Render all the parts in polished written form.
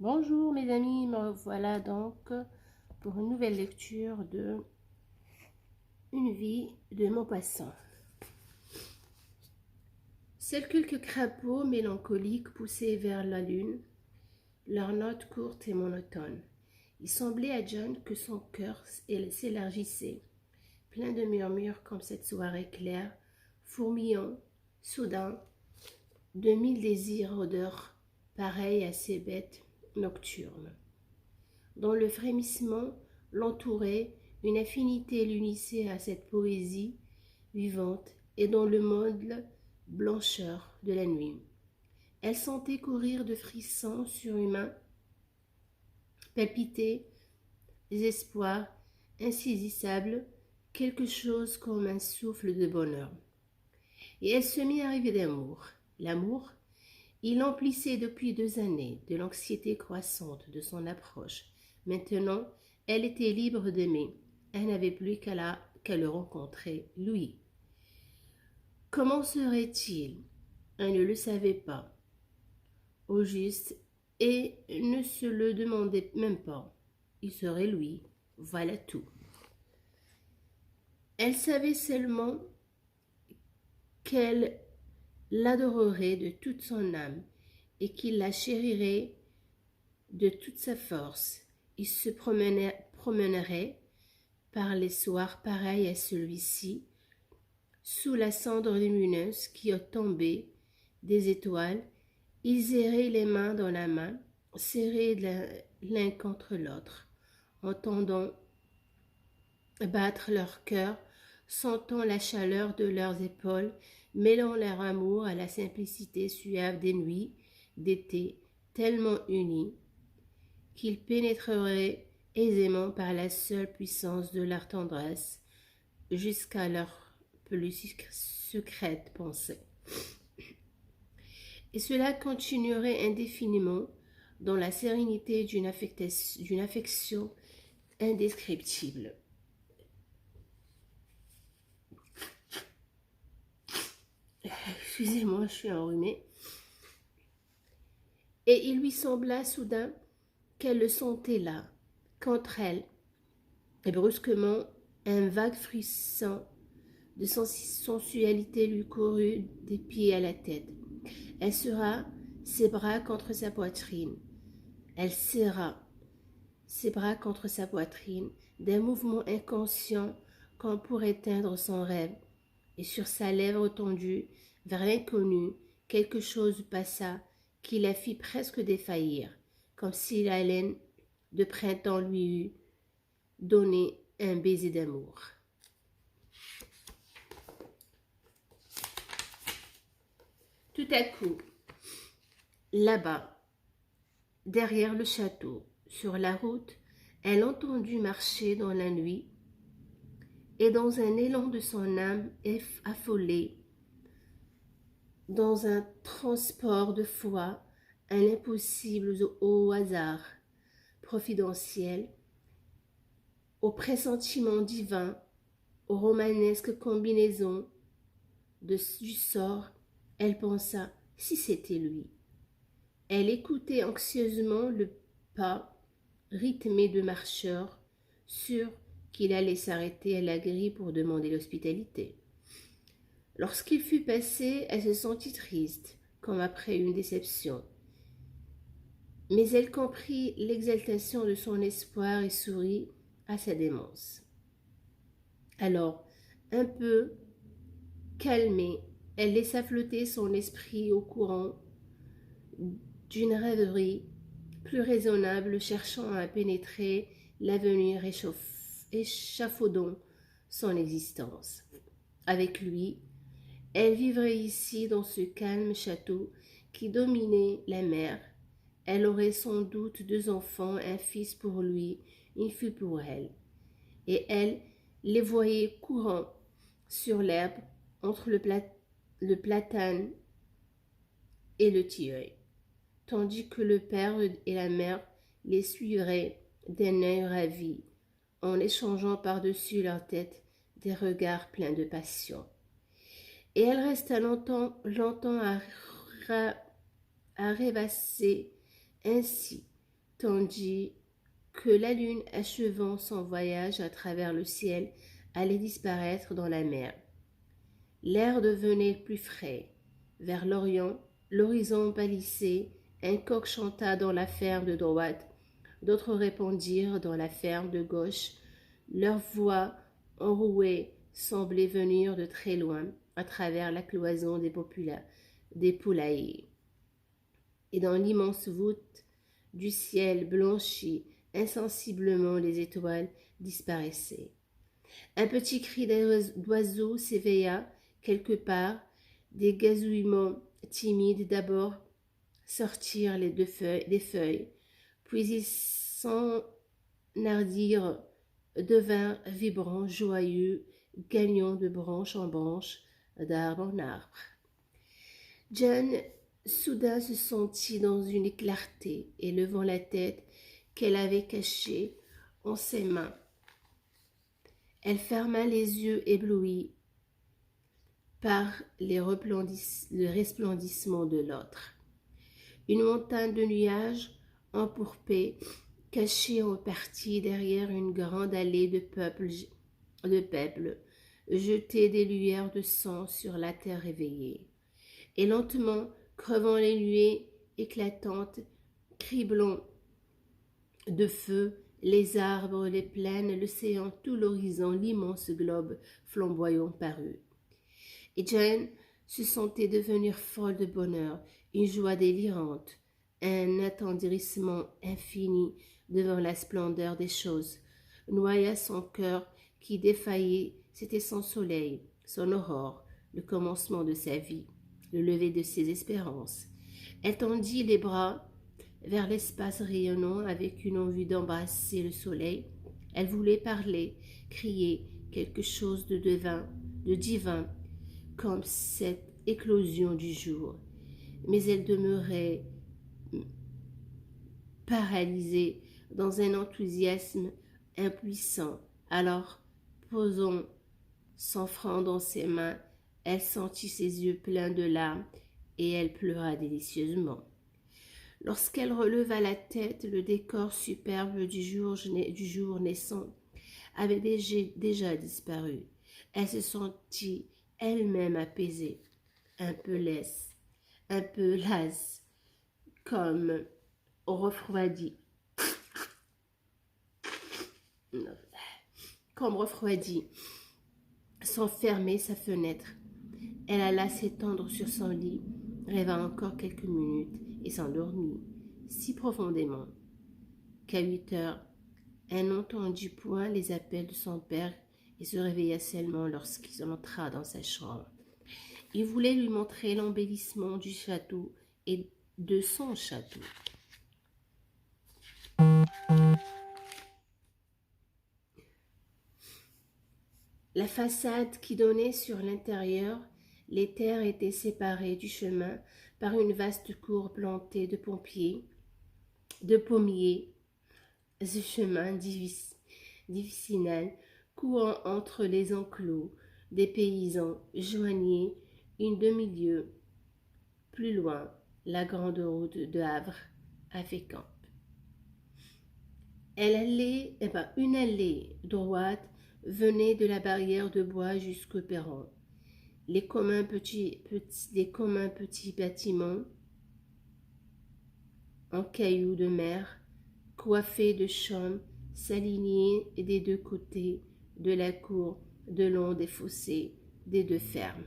Bonjour mes amis, me voilà donc pour une nouvelle lecture de Une vie de Maupassant. Seuls quelques crapauds mélancoliques poussaient vers la lune, leurs notes courtes et monotones. Il semblait à John que son cœur s'élargissait, plein de murmures comme cette soirée claire, fourmillant, soudain, de mille désirs odeurs pareilles à ces bêtes nocturnes. Dont le frémissement l'entourait, une affinité l'unissait à cette poésie vivante et dans le molle blancheur de la nuit. Elle sentait courir de frissons surhumains, palpiter des espoirs insaisissables, quelque chose comme un souffle de bonheur. Et elle se mit à rêver d'amour. L'amour, il l'emplissait depuis 2 années de l'anxiété croissante de son approche. Maintenant, elle était libre d'aimer. Elle n'avait plus qu'à le rencontrer, lui. Comment serait-il? Elle ne le savait pas, au juste, et ne se le demandait même pas. Il serait lui, voilà tout. Elle savait seulement qu'elle l'adorerait de toute son âme et qu'il la chérirait de toute sa force. Il se promènerait par les soirs pareils à celui-ci, sous la cendre lumineuse qui tombait des étoiles. Ils erraient les mains dans la main, serrés l'un contre l'autre, entendant battre leur cœur, sentant la chaleur de leurs épaules, mêlant leur amour à la simplicité suave des nuits d'été, tellement unies qu'ils pénétreraient aisément par la seule puissance de leur tendresse jusqu'à leur plus secrète pensée. Et cela continuerait indéfiniment dans la sérénité d'une affection indescriptible. Excusez-moi, je suis enrhumée. Et il lui sembla soudain qu'elle le sentait là, qu'entre elle, et brusquement, un vague frisson de sensualité lui courut des pieds à la tête. Elle serra ses bras contre sa poitrine. Elle serra ses bras contre sa poitrine, d'un mouvement inconscient comme pour éteindre son rêve. Et sur sa lèvre tendue vers l'inconnu, quelque chose passa qui la fit presque défaillir, comme si l'haleine de printemps lui eût donné un baiser d'amour. Tout à coup, là-bas, derrière le château, sur la route, elle entendit marcher dans la nuit, et dans un élan de son âme affolée, dans un transport de foi, un impossible au hasard providentiel, au pressentiment divin, aux romanesques combinaisons du sort, elle pensa, si c'était lui. Elle écoutait anxieusement le pas rythmé de marcheurs, sûrs qu'il allait s'arrêter à la grille pour demander l'hospitalité. Lorsqu'il fut passé, elle se sentit triste, comme après une déception. Mais elle comprit l'exaltation de son espoir et sourit à sa démence. Alors, un peu calmée, elle laissa flotter son esprit au courant d'une rêverie plus raisonnable, cherchant à pénétrer l'avenir échafaudant son existence. Avec lui, elle vivrait ici dans ce calme château qui dominait la mer. Elle aurait sans doute 2 enfants, un fils pour lui, une fille pour elle. Et elle les voyait courant sur l'herbe entre le platane et le tilleul, tandis que le père et la mère les suivraient d'un œil ravi, en échangeant par-dessus leur tête des regards pleins de passion. Et elle resta longtemps à rêvasser ainsi, tandis que la lune, achevant son voyage à travers le ciel, allait disparaître dans la mer. L'air devenait plus frais. Vers l'Orient, l'horizon pâlissait, un coq chanta dans la ferme de droite, d'autres répondirent dans la ferme de gauche. Leurs voix enrouées semblaient venir de très loin, à travers la cloison des poulaillers. Et dans l'immense voûte du ciel blanchi, insensiblement les étoiles disparaissaient. Un petit cri d'oiseau s'éveilla quelque part, des gazouillements timides d'abord sortirent des feuilles, puis ils s'enhardirent, devinrent vibrants, joyeux, gagnant de branche en branche, d'arbre en arbre. Jane soudain se sentit dans une clarté et levant la tête qu'elle avait cachée en ses mains. Elle ferma les yeux éblouis par le resplendissement de l'autre. Une montagne de nuages empourprés, cachée en partie derrière une grande allée de peuples, jetait des lueurs de sang sur la terre réveillée. Et lentement, crevant les nuées éclatantes, criblant de feu les arbres, les plaines, l'océan, tout l'horizon, l'immense globe flamboyant parut. Et Jane se sentait devenir folle de bonheur, une joie délirante, un attendrissement infini devant la splendeur des choses, noya son cœur qui défaillait. C'était son soleil, son aurore, le commencement de sa vie, le lever de ses espérances. Elle tendit les bras vers l'espace rayonnant avec une envie d'embrasser le soleil. Elle voulait parler, crier quelque chose de divin, comme cette éclosion du jour. Mais elle demeurait paralysée dans un enthousiasme impuissant. Alors, posant son front dans ses mains, elle sentit ses yeux pleins de larmes et elle pleura délicieusement. Lorsqu'elle releva la tête, le décor superbe du jour naissant avait déjà disparu. Elle se sentit elle-même apaisée, un peu lasse, comme refroidie. Sans fermer sa fenêtre. Elle alla s'étendre sur son lit, rêva encore quelques minutes et s'endormit si profondément qu'à 8 heures, elle n'entendit point les appels de son père et se réveilla seulement lorsqu'il entra dans sa chambre. Il voulait lui montrer l'embellissement du château et de son château. La façade qui donnait sur l'intérieur, les terres étaient séparées du chemin par une vaste cour plantée de pommiers, ce chemin difficile courant entre les enclos des paysans joignait une demi-lieue plus loin la grande route de Havre à Fécamp. Une allée droite venait de la barrière de bois jusqu'au perron. Les communs petits bâtiments en cailloux de mer, coiffés de chaumes, s'alignaient des deux côtés de la cour, de long des fossés des deux fermes.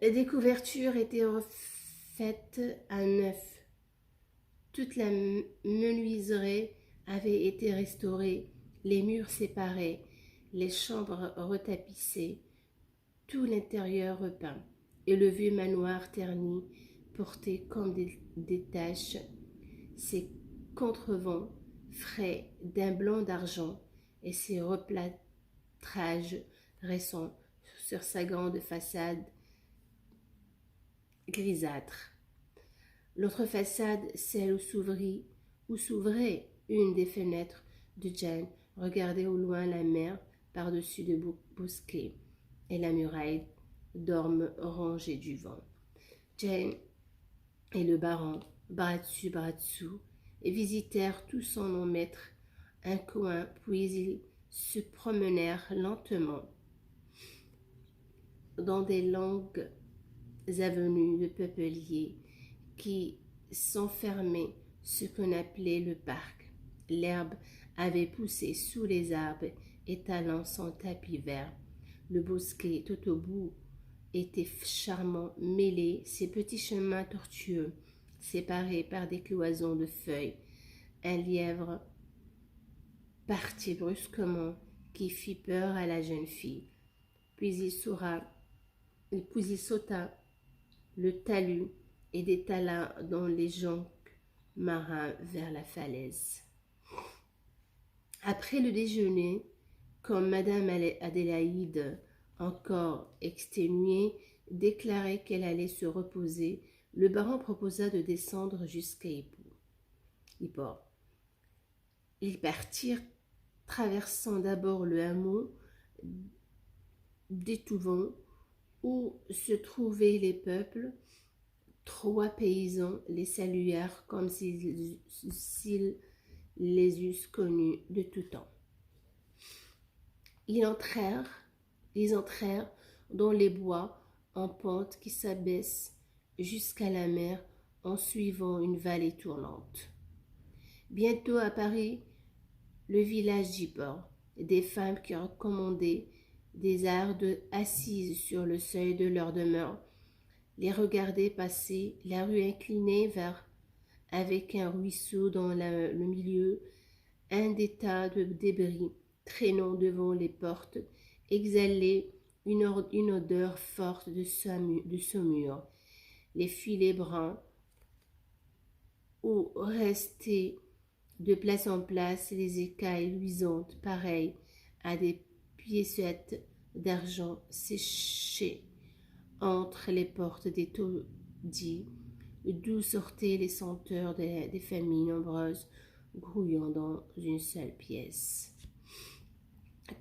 Les couvertures étaient refaites à neuf. Toute la menuiserie avait été restaurée, les murs séparés, les chambres retapissées, tout l'intérieur repeint, et le vieux manoir terni portait comme des taches ses contrevents frais d'un blanc d'argent et ses replâtrages récents sur sa grande façade grisâtre. L'autre façade, celle où s'ouvrait une des fenêtres de Jane, regardait au loin la mer par-dessus de bosquets et la muraille d'ormes rongés du vent. Jane et le baron, bras dessus, bras dessous, et visitèrent tous en long maître un coin, puis ils se promenèrent lentement dans des longues avenues de peupliers qui s'enfermaient ce qu'on appelait le parc. L'herbe avait poussé sous les arbres, étalant son tapis vert. Le bosquet tout au bout était charmant, mêlé ses petits chemins tortueux, séparés par des cloisons de feuilles. Un lièvre partit brusquement qui fit peur à la jeune fille. Puis il sauta le talus et détala dans les joncs marins vers la falaise. Après le déjeuner, comme Madame Adélaïde, encore exténuée, déclarait qu'elle allait se reposer, le baron proposa de descendre jusqu'à Yport. Ils partirent, traversant d'abord le hameau d'Étouvon, où se trouvaient les peuples. 3 paysans les saluèrent comme s'ils les eussent connus de tout temps. Ils entrèrent dans les bois en pente qui s'abaissent jusqu'à la mer en suivant une vallée tournante. Bientôt apparut le village d'Yport, des femmes qui recommandaient des hardes assises sur le seuil de leur demeure, les regardaient passer, la rue inclinée vers, avec un ruisseau dans le milieu, un des tas de débris traînant devant les portes, exhalait une odeur forte de saumure. Les filets bruns où restaient de place en place les écailles luisantes, pareilles à des piécettes d'argent séchées entre les portes des taudis, d'où sortaient les senteurs des familles nombreuses grouillant dans une seule pièce.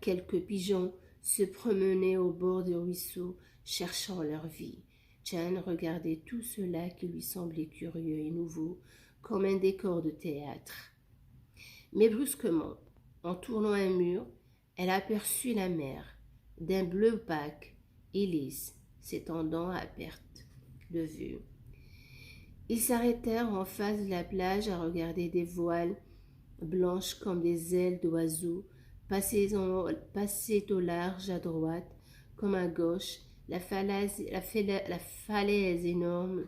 Quelques pigeons se promenaient au bord du ruisseau, cherchant leur vie. Jane regardait tout cela qui lui semblait curieux et nouveau, comme un décor de théâtre. Mais brusquement, en tournant un mur, elle aperçut la mer, d'un bleu opaque et lisse, s'étendant à perte de vue. Ils s'arrêtèrent en face de la plage à regarder des voiles blanches comme des ailes d'oiseaux passaient au large à droite comme à gauche. La falaise énorme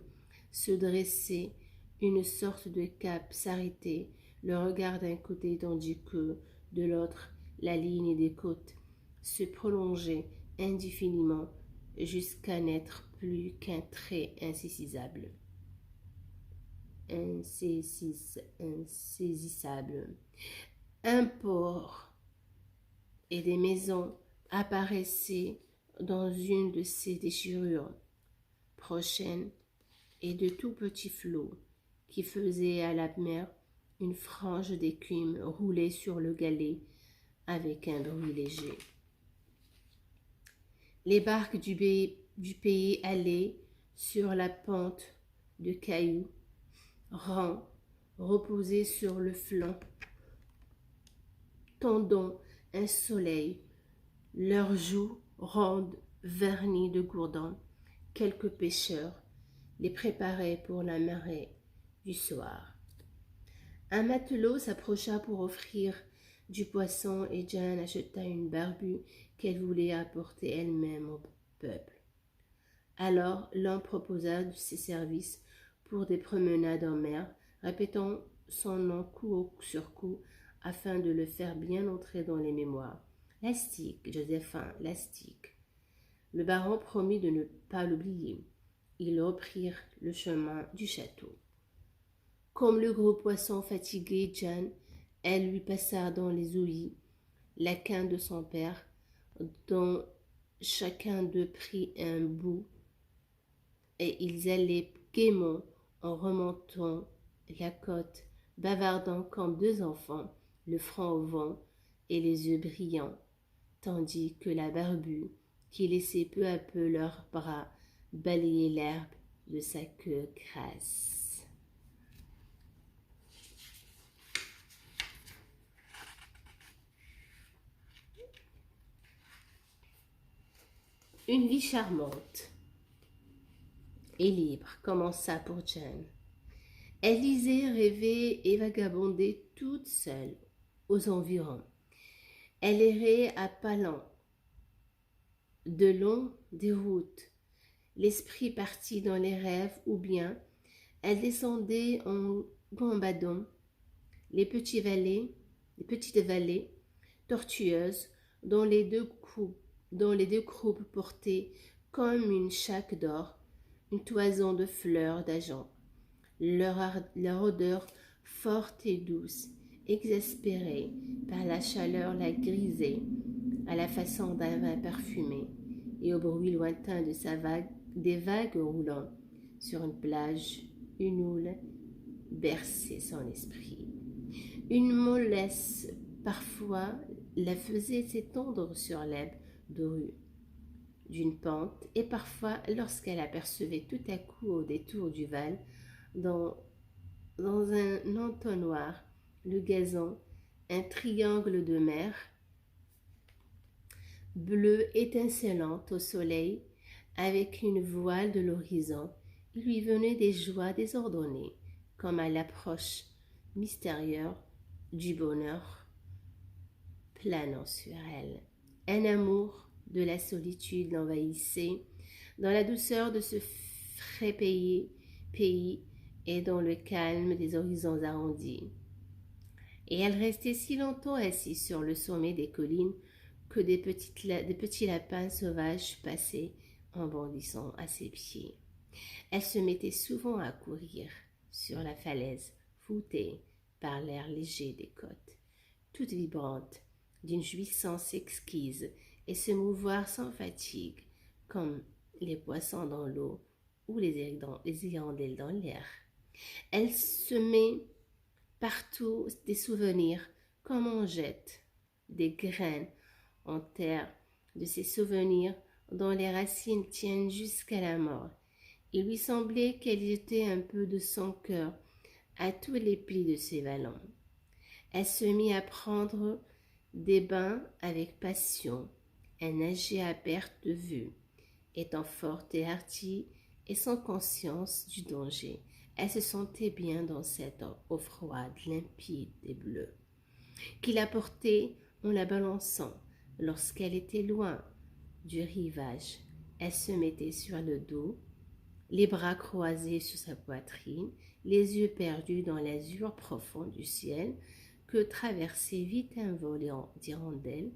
se dressait, une sorte de cap s'arrêtait, le regard d'un côté tandis que, de l'autre, la ligne des côtes se prolongeait indéfiniment jusqu'à n'être plus qu'un trait insaisissable. Un port et des maisons apparaissaient dans une de ces déchirures prochaines et de tout petits flots qui faisaient à la mer une frange d'écume roulait sur le galet avec un bruit léger. Les barques du pays allaient sur la pente de cailloux, rangs reposés sur le flanc, tendant un soleil, leurs joues rondes vernies de gourdans. Quelques pêcheurs les préparaient pour la marée du soir. Un matelot s'approcha pour offrir du poisson et Jane acheta une barbue qu'elle voulait apporter elle-même au peuple. Alors l'homme proposa de ses services pour des promenades en mer, répétant son nom coup sur coup afin de le faire bien entrer dans les mémoires. Lastique, Joséphin, Lastique. Le baron promit de ne pas l'oublier. Ils reprirent le chemin du château. Comme le gros poisson fatiguait Jane, elle lui passa dans les ouïes la canne de son père, dont chacun d'eux prit un bout, et ils allaient gaiement en remontant la côte, bavardant comme deux enfants, le front au vent et les yeux brillants, tandis que la barbue, qui laissait peu à peu leurs bras balayer l'herbe de sa queue grasse. Une vie charmante et libre commença pour Jane. Elle lisait, rêvait et vagabondait toute seule aux environs. Elle errait à pas lents, de long des routes, l'esprit parti dans les rêves, ou bien elle descendait en gambadon les petites vallées tortueuses dont les deux croupes portaient comme une chape d'or une toison de fleurs d'argent. Leur odeur forte et douce, exaspérée par la chaleur, la grisait à la façon d'un vin parfumé et au bruit lointain des vagues roulant sur une plage, une houle berçait son esprit. Une mollesse parfois la faisait s'étendre sur l'herbe dorue d'une pente, et parfois, lorsqu'elle apercevait tout à coup au détour du val, dans un entonnoir, le gazon, un triangle de mer, bleu étincelante au soleil, avec une voile de l'horizon, il lui venait des joies désordonnées, comme à l'approche mystérieuse du bonheur planant sur elle. Un amour de la solitude l'envahissait, dans la douceur de ce frais pays et dans le calme des horizons arrondis. Et elle restait si longtemps assise sur le sommet des collines que des petits lapins sauvages passaient en bondissant à ses pieds. Elle se mettait souvent à courir sur la falaise, voûtée par l'air léger des côtes, toute vibrante d'une jouissance exquise, et se mouvoir sans fatigue, comme les poissons dans l'eau ou les hirondelles dans l'air. Elle semait partout des souvenirs, comme on jette des graines en terre de ces souvenirs dont les racines tiennent jusqu'à la mort. Il lui semblait qu'elle jetait un peu de son cœur à tous les plis de ses vallons. Elle se mit à prendre des bains avec passion, à nager à perte de vue, étant forte et hardie et sans conscience du danger. Elle se sentait bien dans cette eau froide, limpide et bleue, qui la portait en la balançant. Lorsqu'elle était loin du rivage, elle se mettait sur le dos, les bras croisés sur sa poitrine, les yeux perdus dans l'azur profond du ciel que traversait vite un vol d'hirondelles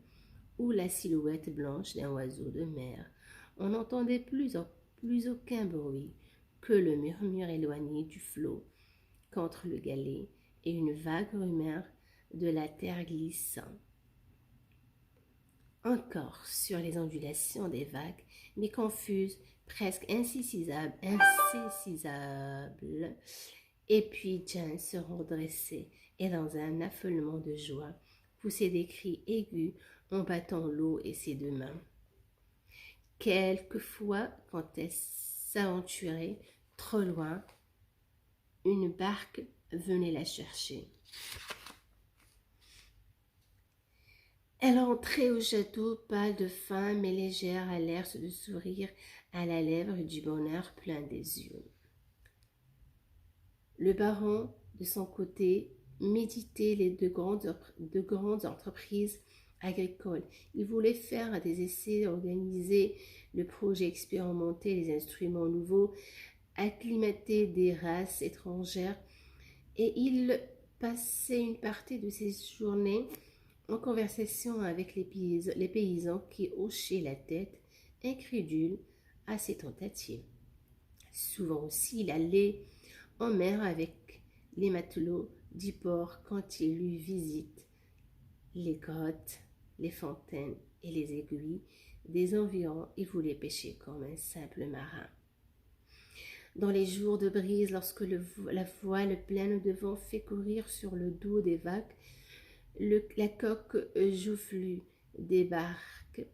ou la silhouette blanche d'un oiseau de mer. On n'entendait plus aucun bruit que le murmure éloigné du flot contre le galet et une vague rumeur de la terre glissant. Encore sur les ondulations des vagues, mais confuses, presque insaisissables. Et puis Jane se redressait et dans un affolement de joie, poussait des cris aigus en battant l'eau et ses deux mains. Quelquefois, quand elle s'aventurait trop loin, une barque venait la chercher. Elle entrait au château, pâle de faim, mais légère à l'air de sourire à la lèvre et du bonheur plein des yeux. Le baron, de son côté, méditait les deux grandes entreprises agricoles. Il voulait faire des essais, organiser le projet, expérimenter les instruments nouveaux, acclimater des races étrangères, et il passait une partie de ses journées en conversation avec les paysans qui hochaient la tête, incrédules à ces tentatives. Souvent aussi, il allait en mer avec les matelots du port quand il eut visite les grottes, les fontaines et les aiguilles des environs. Il voulait pêcher comme un simple marin. Dans les jours de brise, lorsque la voile pleine de vent fait courir sur le dos des vagues, la coque joufflue débarque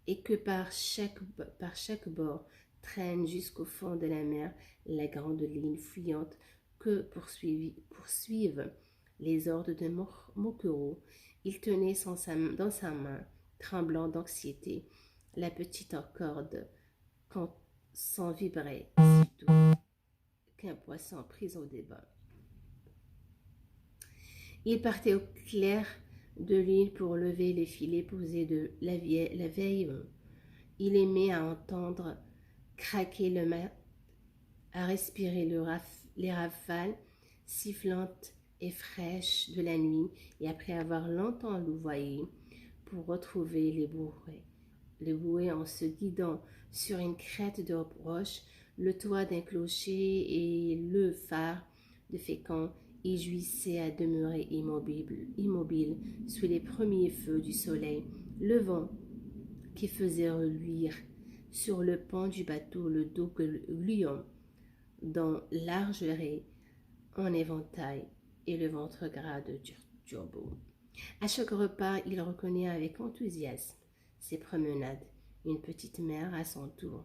et que par chaque bord traîne jusqu'au fond de la mer la grande ligne fuyante que poursuivent les ordres de Mokoro. Il tenait dans sa main, tremblant d'anxiété, la petite corde quand s'en vibrait sitôt qu'un poisson pris au débat. Il partait au clair de l'île pour lever les filets posés de la veille. Il aimait à entendre craquer le mât, à respirer les rafales sifflantes et fraîches de la nuit, et après avoir longtemps louvoyé pour retrouver les bouées en se guidant sur une crête de roche, le toit d'un clocher et le phare de Fécamp, il jouissait à demeurer immobile sous les premiers feux du soleil levant qui faisait reluire sur le pont du bateau le dos gluant dans large raie en éventail et le ventre gras de Turbo. À chaque repas, il reconnaît avec enthousiasme ses promenades, une petite mère à son tour.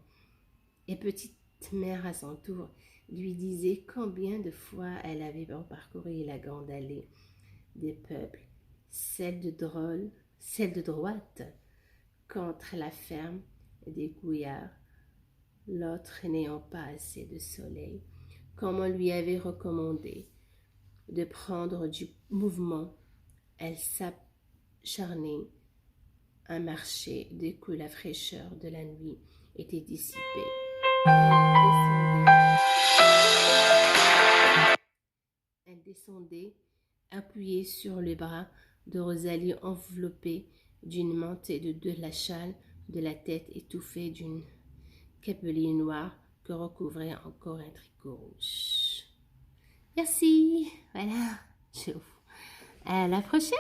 Et petite mère à son tour lui disait combien de fois elle avait parcouru la grande allée des peuples, celle de droite, contre la ferme des Gouillards, l'autre n'ayant pas assez de soleil, comme on lui avait recommandé de prendre du mouvement. Elle s'acharnait à marcher dès que la fraîcheur de la nuit était dissipée. Elle descendait appuyée sur le bras de Rosalie, enveloppée d'une mante et de la châle de la tête étouffée d'une capeline noire que recouvrait encore un tricot rouge. Merci, voilà, à la prochaine.